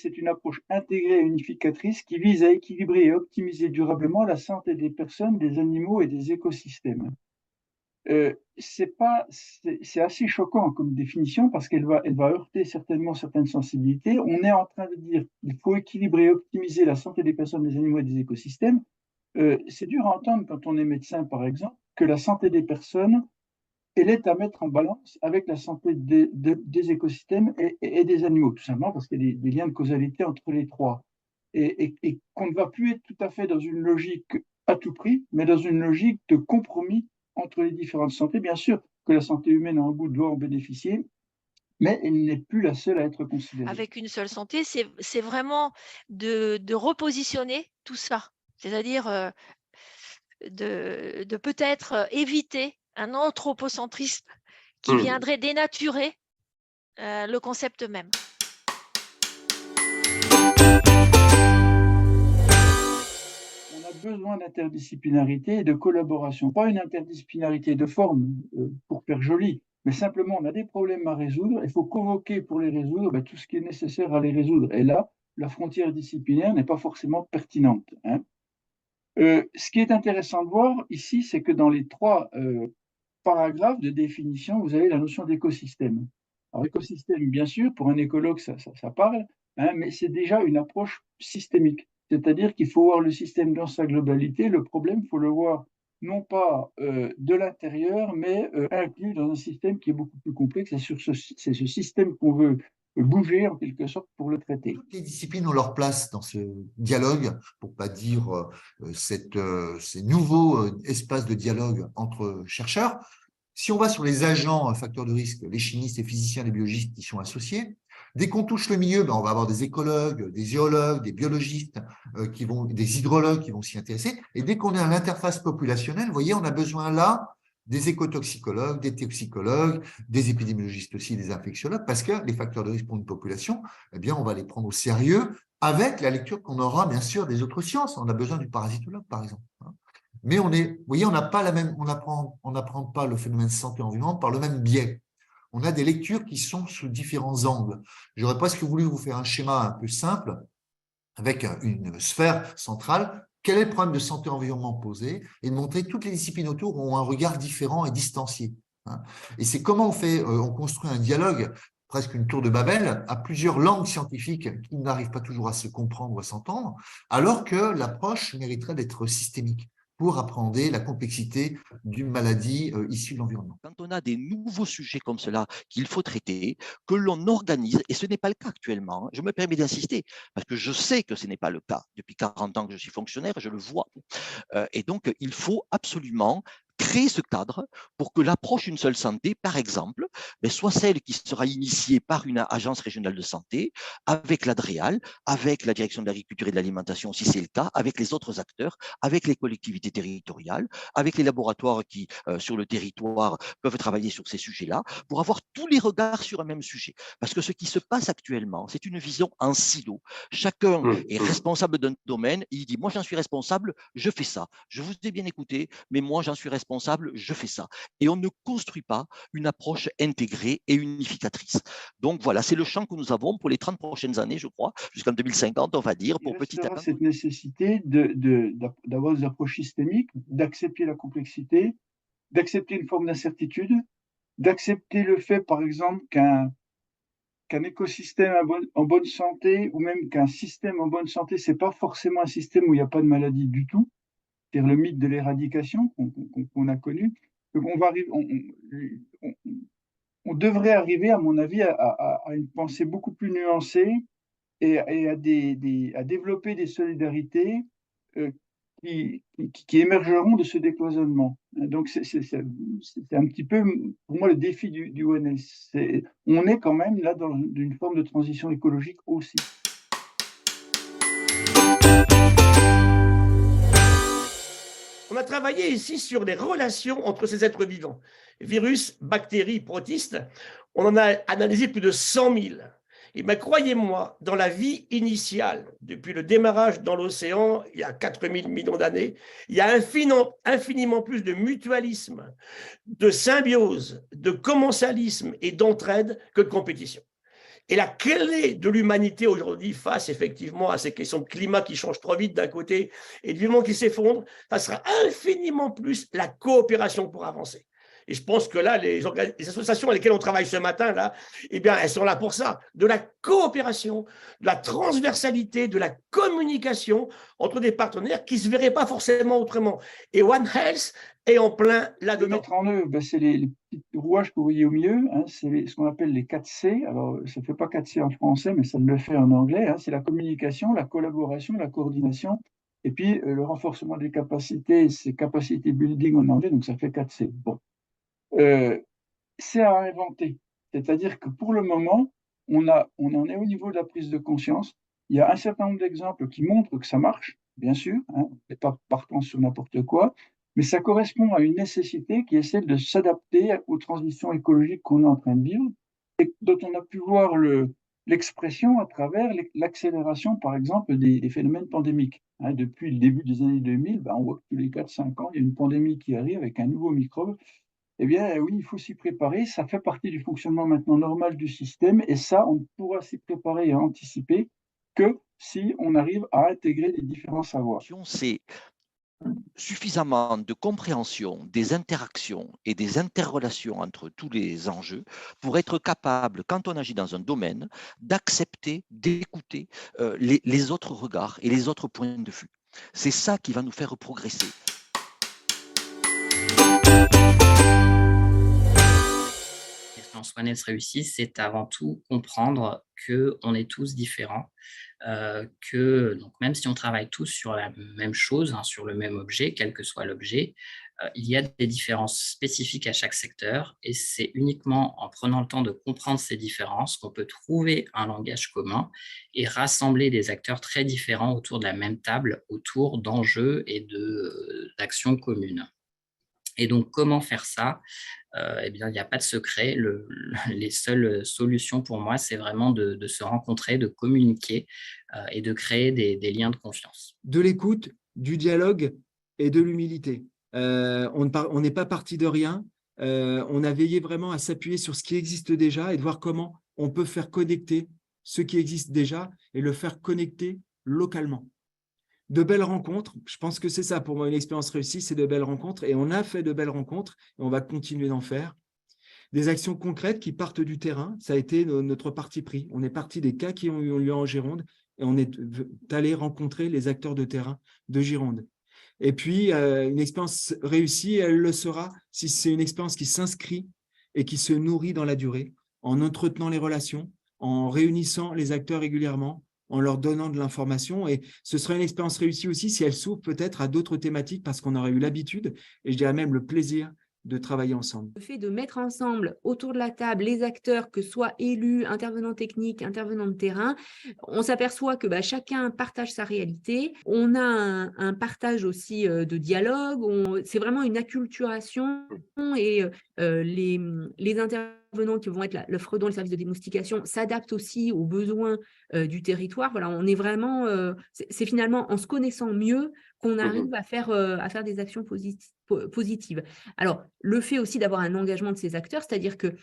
c'est une approche intégrée et unificatrice qui vise à équilibrer et optimiser durablement la santé des personnes, des animaux et des écosystèmes. C'est assez choquant comme définition parce elle va heurter certainement certaines sensibilités. On est en train de dire qu'il faut équilibrer et optimiser la santé des personnes, des animaux et des écosystèmes. C'est dur à entendre quand on est médecin, par exemple, que la santé des personnes, elle est à mettre en balance avec la santé des écosystèmes et des animaux, tout simplement parce qu'il y a des liens de causalité entre les trois. Et qu'on ne va plus être tout à fait dans une logique à tout prix, mais dans une logique de compromis entre les différentes santé. Bien sûr que la santé humaine en bout doit en bénéficier, mais elle n'est plus la seule à être considérée. Avec une seule santé, c'est vraiment de repositionner tout ça. C'est-à-dire, de peut-être, éviter un anthropocentrisme qui Mm. viendrait dénaturer, le concept même. On a besoin d'interdisciplinarité et de collaboration, pas une interdisciplinarité de forme pour faire joli, mais simplement on a des problèmes à résoudre, il faut convoquer pour les résoudre tout ce qui est nécessaire à les résoudre. Et là, la frontière disciplinaire n'est pas forcément pertinente, hein. Ce qui est intéressant de voir ici, c'est que dans les trois paragraphes de définition, vous avez la notion d'écosystème. Alors, écosystème, bien sûr, pour un écologue, ça parle, hein, mais c'est déjà une approche systémique. C'est-à-dire qu'il faut voir le système dans sa globalité. Le problème, il faut le voir non pas de l'intérieur, mais inclus dans un système qui est beaucoup plus complexe. C'est ce système qu'on veut bouger, en quelque sorte, pour le traiter. Toutes les disciplines ont leur place dans ce dialogue, pour pas dire ces nouveaux espaces de dialogue entre chercheurs. Si on va sur les agents facteurs de risque, les chimistes, les physiciens, les biologistes qui sont associés, dès qu'on touche le milieu, on va avoir des écologues, des géologues, des biologistes, des hydrologues qui vont s'y intéresser. Et dès qu'on est à l'interface populationnelle, vous voyez, on a besoin là des écotoxicologues, des toxicologues, des épidémiologistes aussi, des infectiologues, parce que les facteurs de risque pour une population, eh bien, on va les prendre au sérieux avec la lecture qu'on aura, bien sûr, des autres sciences. On a besoin du parasitologue, par exemple. Mais vous voyez, on n'a pas la même, on n'apprend pas le phénomène santé-environnement par le même biais. On a des lectures qui sont sous différents angles. J'aurais presque voulu vous faire un schéma un peu simple avec une sphère centrale. Quel est le problème de santé-environnement posé et de montrer que toutes les disciplines autour ont un regard différent et distancié. Et c'est comment on construit un dialogue, presque une tour de Babel, à plusieurs langues scientifiques qui n'arrivent pas toujours à se comprendre ou à s'entendre, alors que l'approche mériterait d'être systémique pour appréhender la complexité d'une maladie issue de l'environnement. Quand on a des nouveaux sujets comme cela qu'il faut traiter, que l'on organise, et ce n'est pas le cas actuellement, je me permets d'insister, parce que je sais que ce n'est pas le cas. Depuis 40 ans que je suis fonctionnaire, je le vois. Et donc, il faut absolument créer ce cadre pour que l'approche Une seule santé, par exemple, soit celle qui sera initiée par une agence régionale de santé, avec l'ADREAL, avec la direction de l'agriculture et de l'alimentation, si c'est le cas, avec les autres acteurs, avec les collectivités territoriales, avec les laboratoires qui, sur le territoire, peuvent travailler sur ces sujets-là, pour avoir tous les regards sur un même sujet. Parce que ce qui se passe actuellement, c'est une vision en silo. Chacun est responsable d'un domaine, et il dit, moi j'en suis responsable, je fais ça. Je vous ai bien écouté, mais moi j'en suis responsable, je fais ça. Et on ne construit pas une approche intégrée et unificatrice. Donc voilà, c'est le champ que nous avons pour les 30 prochaines années, je crois, jusqu'en 2050, on va dire, pour petit à petit. Cette nécessité d'avoir des approches systémiques, d'accepter la complexité, d'accepter une forme d'incertitude, d'accepter le fait, par exemple, qu'un écosystème en bonne santé ou même qu'un système en bonne santé, c'est pas forcément un système où il n'y a pas de maladie du tout. C'est le mythe de l'éradication qu'on a connu. Donc on devrait arriver, à mon avis, à une pensée beaucoup plus nuancée et à développer des solidarités euh, qui émergeront de ce décloisonnement. Donc, c'est un petit peu, pour moi, le défi du ONS. On est quand même là dans une forme de transition écologique aussi. On a travaillé ici sur les relations entre ces êtres vivants. Virus, bactéries, protistes, on en a analysé plus de 100 000. Et bien, croyez-moi, dans la vie initiale, depuis le démarrage dans l'océan, il y a 4 000 millions d'années, il y a infiniment plus de mutualisme, de symbiose, de commensalisme et d'entraide que de compétition. Et la clé de l'humanité aujourd'hui face effectivement à ces questions de climat qui changent trop vite d'un côté et du monde qui s'effondre, ça sera infiniment plus la coopération pour avancer. Et je pense que là, les associations avec lesquelles on travaille ce matin, là, eh bien, elles sont là pour ça. De la coopération, de la transversalité, de la communication entre des partenaires qui ne se verraient pas forcément autrement. Et One Health est en plein De là-dedans. mettre en œuvre, c'est les petits rouages que vous voyez au milieu, hein, c'est ce qu'on appelle les 4C. Alors, ça ne fait pas 4C en français, mais ça le fait en anglais. Hein, c'est la communication, la collaboration, la coordination, et puis le renforcement des capacités, c'est capacity building en anglais, donc ça fait 4C. Bon. C'est à inventer. C'est-à-dire que pour le moment, on en est au niveau de la prise de conscience. Il y a un certain nombre d'exemples qui montrent que ça marche, bien sûr, hein, on n'est pas partant sur n'importe quoi, mais ça correspond à une nécessité qui est celle de s'adapter aux transitions écologiques qu'on est en train de vivre et dont on a pu voir l'expression à travers l'accélération, par exemple, des phénomènes pandémiques. Hein, depuis le début des années 2000, on voit que tous les 4-5 ans, il y a une pandémie qui arrive avec un nouveau microbe. Eh bien, oui, il faut s'y préparer. Ça fait partie du fonctionnement maintenant normal du système. Et ça, on ne pourra s'y préparer et anticiper que si on arrive à intégrer les différents savoirs. C'est suffisamment de compréhension des interactions et des interrelations entre tous les enjeux pour être capable, quand on agit dans un domaine, d'accepter, d'écouter les autres regards et les autres points de vue. C'est ça qui va nous faire progresser. L'expérience One Health réussie, c'est avant tout comprendre qu'on est tous différents. Que donc même si on travaille tous sur la même chose, hein, sur le même objet, quel que soit l'objet, il y a des différences spécifiques à chaque secteur et c'est uniquement en prenant le temps de comprendre ces différences qu'on peut trouver un langage commun et rassembler des acteurs très différents autour de la même table, autour d'enjeux et d'actions communes. Et donc, comment faire ça ? Eh bien, il n'y a pas de secret. Les seules solutions pour moi, c'est vraiment de se rencontrer, de communiquer et de créer des liens de confiance. De l'écoute, du dialogue et de l'humilité. On n'est pas parti de rien. On a veillé vraiment à s'appuyer sur ce qui existe déjà et de voir comment on peut faire connecter ce qui existe déjà et le faire connecter localement. De belles rencontres, je pense que c'est ça pour moi une expérience réussie, c'est de belles rencontres et on a fait de belles rencontres et on va continuer d'en faire. Des actions concrètes qui partent du terrain, ça a été notre parti pris. On est parti des cas qui ont eu lieu en Gironde et on est allé rencontrer les acteurs de terrain de Gironde. Et puis, une expérience réussie, elle le sera si c'est une expérience qui s'inscrit et qui se nourrit dans la durée, en entretenant les relations, en réunissant les acteurs régulièrement, en leur donnant de l'information. Et ce serait une expérience réussie aussi si elle s'ouvre peut-être à d'autres thématiques parce qu'on aurait eu l'habitude, et je dirais même le plaisir, de travailler ensemble. Le fait de mettre ensemble autour de la table les acteurs, que ce soit élus, intervenants techniques, intervenants de terrain, on s'aperçoit que chacun partage sa réalité. On a un partage aussi de dialogue. C'est vraiment une acculturation et les intervenants qui vont être le Fredon, le service de démoustication, s'adaptent aussi aux besoins du territoire. Voilà, on est vraiment, c'est finalement en se connaissant mieux qu'on arrive à faire des actions positives. Alors, le fait aussi d'avoir un engagement de ces acteurs, c'est-à-dire que,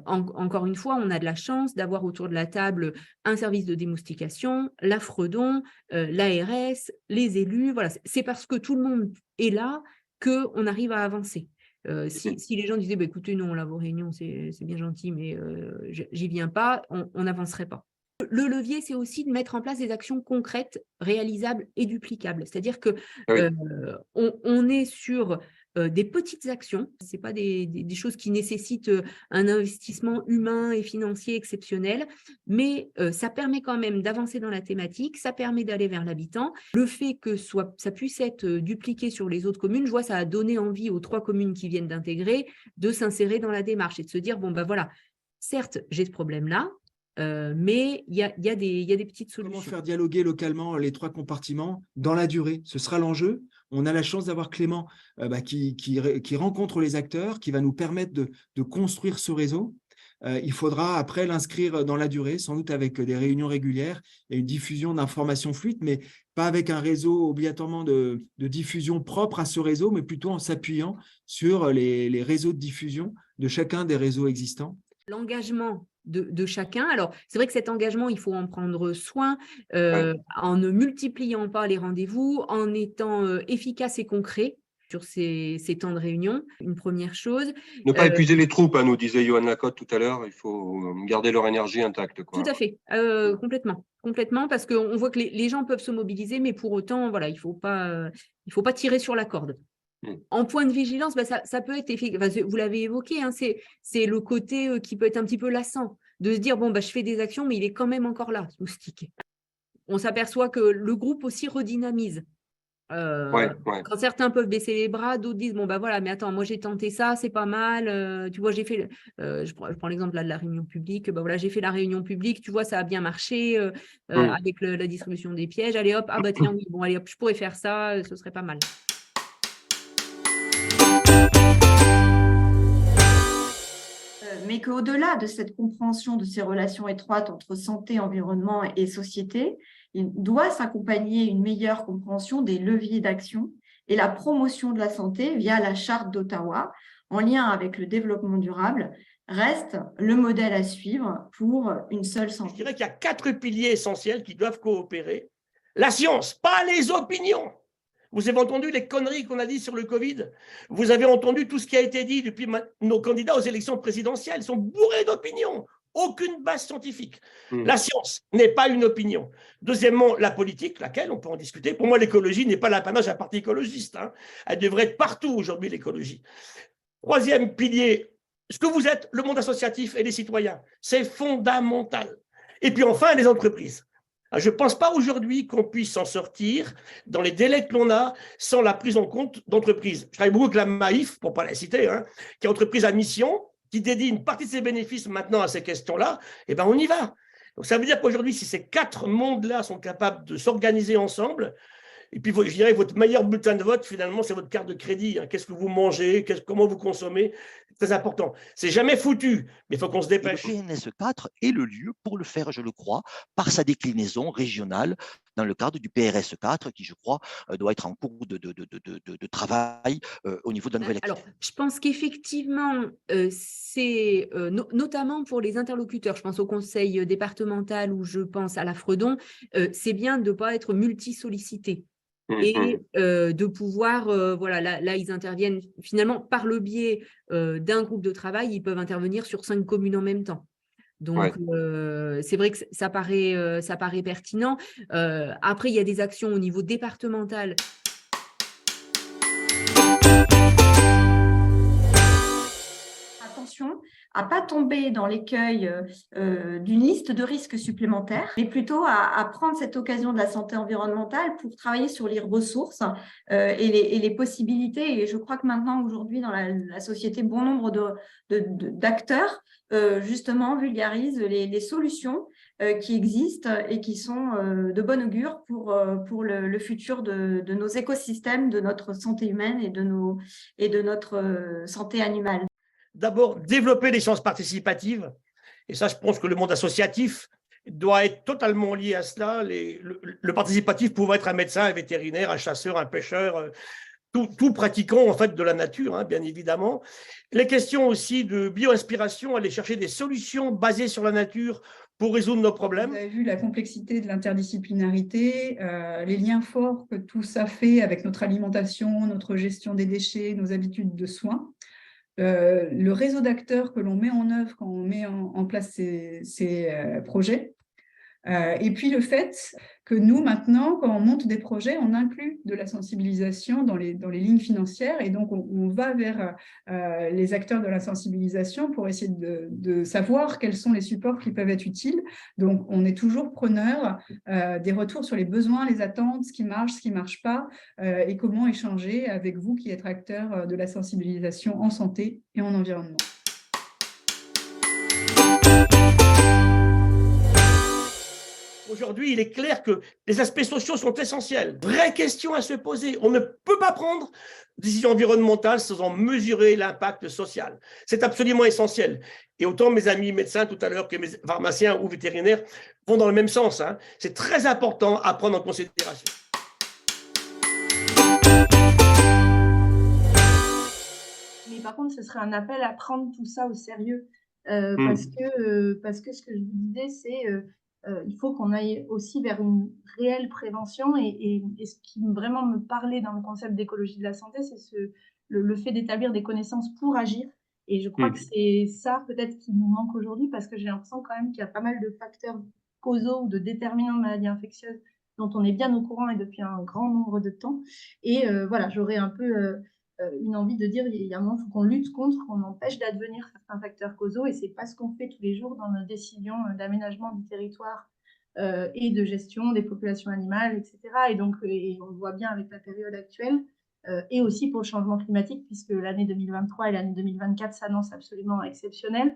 encore une fois, on a de la chance d'avoir autour de la table un service de démoustication, la Fredon, l'ARS, les élus. Voilà, c'est parce que tout le monde est là qu'on arrive à avancer. Si les gens disaient, écoutez, non, là, vos réunions, c'est bien gentil, mais j'y viens pas, on n'avancerait pas. Le levier, c'est aussi de mettre en place des actions concrètes, réalisables et duplicables. C'est-à-dire que on est sur des petites actions. Ce n'est pas des choses qui nécessitent un investissement humain et financier exceptionnel, mais ça permet quand même d'avancer dans la thématique, ça permet d'aller vers l'habitant. Le fait que ça puisse être dupliqué sur les autres communes, je vois, ça a donné envie aux 3 communes qui viennent d'intégrer de s'insérer dans la démarche et de se dire, voilà, certes, j'ai ce problème-là, mais il y a des petites solutions. Comment faire dialoguer localement les 3 compartiments dans la durée? Ce sera l'enjeu. On a la chance d'avoir Clément qui rencontre les acteurs, qui va nous permettre de construire ce réseau. Il faudra après l'inscrire dans la durée, sans doute avec des réunions régulières et une diffusion d'informations fluides, mais pas avec un réseau obligatoirement de diffusion propre à ce réseau, mais plutôt en s'appuyant sur les réseaux de diffusion de chacun des réseaux existants. L'engagement de chacun. Alors, c'est vrai que cet engagement, il faut en prendre soin en ne multipliant pas les rendez-vous, en étant efficace et concret sur ces temps de réunion, une première chose. Ne pas épuiser les troupes, nous disait Johan Lacotte tout à l'heure, il faut garder leur énergie intacte. Tout à fait, complètement, parce qu'on voit que les gens peuvent se mobiliser, mais pour autant, voilà, il faut pas tirer sur la corde. En point de vigilance, ça peut être vous l'avez évoqué, hein, c'est le côté qui peut être un petit peu lassant, de se dire, bon, je fais des actions, mais il est quand même encore là, ce moustique. On s'aperçoit que le groupe aussi redynamise. Quand certains peuvent baisser les bras, d'autres disent, bon, voilà, mais attends, moi j'ai tenté ça, c'est pas mal, tu vois, j'ai fait, je prends l'exemple là de la réunion publique, voilà, j'ai fait la réunion publique, tu vois, ça a bien marché avec la distribution des pièges, allez hop, tiens, oui, bon, allez hop, je pourrais faire ça, ce serait pas mal. Mais qu'au-delà de cette compréhension de ces relations étroites entre santé, environnement et société, il doit s'accompagner une meilleure compréhension des leviers d'action et la promotion de la santé via la Charte d'Ottawa, en lien avec le développement durable, reste le modèle à suivre pour une seule santé. Je dirais qu'il y a 4 piliers essentiels qui doivent coopérer. La science, pas les opinions. Vous avez entendu les conneries qu'on a dit sur le Covid. Vous avez entendu tout ce qui a été dit depuis nos candidats aux élections présidentielles. Ils sont bourrés d'opinions. Aucune base scientifique. La science n'est pas une opinion. Deuxièmement, la politique, laquelle on peut en discuter. Pour moi, l'écologie n'est pas l'apanage d'un parti écologiste. Elle devrait être partout aujourd'hui, l'écologie. Troisième pilier, ce que vous êtes, le monde associatif et les citoyens. C'est fondamental. Et puis enfin, les entreprises. Je ne pense pas aujourd'hui qu'on puisse s'en sortir dans les délais que l'on a sans la prise en compte d'entreprises. Je travaille beaucoup avec la Maïf, pour ne pas la citer, qui est entreprise à mission, qui dédie une partie de ses bénéfices maintenant à ces questions-là, et on y va. Donc ça veut dire qu'aujourd'hui, si ces 4 mondes-là sont capables de s'organiser ensemble, et puis je dirais votre meilleur bulletin de vote, finalement, c'est votre carte de crédit. Qu'est-ce que vous mangez, comment vous consommez, c'est très important. C'est jamais foutu, mais il faut qu'on se dépêche. Le PNSE 4 est le lieu pour le faire, je le crois, par sa déclinaison régionale dans le cadre du PRS 4, qui, je crois, doit être en cours de travail au niveau de la nouvelle équipe. Alors, je pense qu'effectivement, c'est notamment pour les interlocuteurs, je pense au conseil départemental ou je pense à la Fredon, c'est bien de ne pas être multi-sollicité. Et de pouvoir, là, ils interviennent finalement par le biais d'un groupe de travail, ils peuvent intervenir sur 5 communes en même temps. Donc, c'est vrai que ça paraît pertinent. Après, il y a des actions au niveau départemental. Attention à ne pas tomber dans l'écueil d'une liste de risques supplémentaires, mais plutôt à prendre cette occasion de la santé environnementale pour travailler sur les ressources et les possibilités. Et je crois que maintenant, aujourd'hui, dans la société, bon nombre d'acteurs, justement, vulgarisent les solutions qui existent et qui sont de bon augure pour le futur de nos écosystèmes, de notre santé humaine et de notre santé animale. D'abord, développer les sciences participatives. Et ça, je pense que le monde associatif doit être totalement lié à cela. Le participatif pouvant être un médecin, un vétérinaire, un chasseur, un pêcheur, tout pratiquant en fait de la nature, bien évidemment. Les questions aussi de bio-inspiration, aller chercher des solutions basées sur la nature pour résoudre nos problèmes. Vous avez vu la complexité de l'interdisciplinarité, les liens forts que tout ça fait avec notre alimentation, notre gestion des déchets, nos habitudes de soins. Le réseau d'acteurs que l'on met en œuvre quand on met en place ces projets. Et puis le fait que nous, maintenant, quand on monte des projets, on inclut de la sensibilisation dans les lignes financières et donc on va vers les acteurs de la sensibilisation pour essayer de savoir quels sont les supports qui peuvent être utiles. Donc, on est toujours preneur des retours sur les besoins, les attentes, ce qui ne marche pas et comment échanger avec vous qui êtes acteurs de la sensibilisation en santé et en environnement. Aujourd'hui, il est clair que les aspects sociaux sont essentiels. Vraie question à se poser. On ne peut pas prendre des décisions environnementales sans en mesurer l'impact social. C'est absolument essentiel. Et autant mes amis médecins tout à l'heure que mes pharmaciens ou vétérinaires vont dans le même sens. C'est très important à prendre en considération. Mais par contre, ce serait un appel à prendre tout ça au sérieux. parce que ce que je vous disais, c'est il faut qu'on aille aussi vers une réelle prévention et ce qui vraiment me parlait dans le concept d'écologie de la santé, c'est le fait d'établir des connaissances pour agir. Et je crois que c'est ça peut-être qui nous manque aujourd'hui parce que j'ai l'impression quand même qu'il y a pas mal de facteurs causaux ou de déterminants de maladies infectieuses dont on est bien au courant et depuis un grand nombre de temps. Et voilà, j'aurais un peu une envie de dire il y a un moment, il faut qu'on lutte contre, qu'on empêche d'advenir certains facteurs causaux et c'est pas ce qu'on fait tous les jours dans nos décisions d'aménagement du territoire et de gestion des populations animales, etc. Et donc, et on le voit bien avec la période actuelle, et aussi pour le changement climatique, puisque l'année 2023 et l'année 2024 s'annoncent absolument exceptionnelles.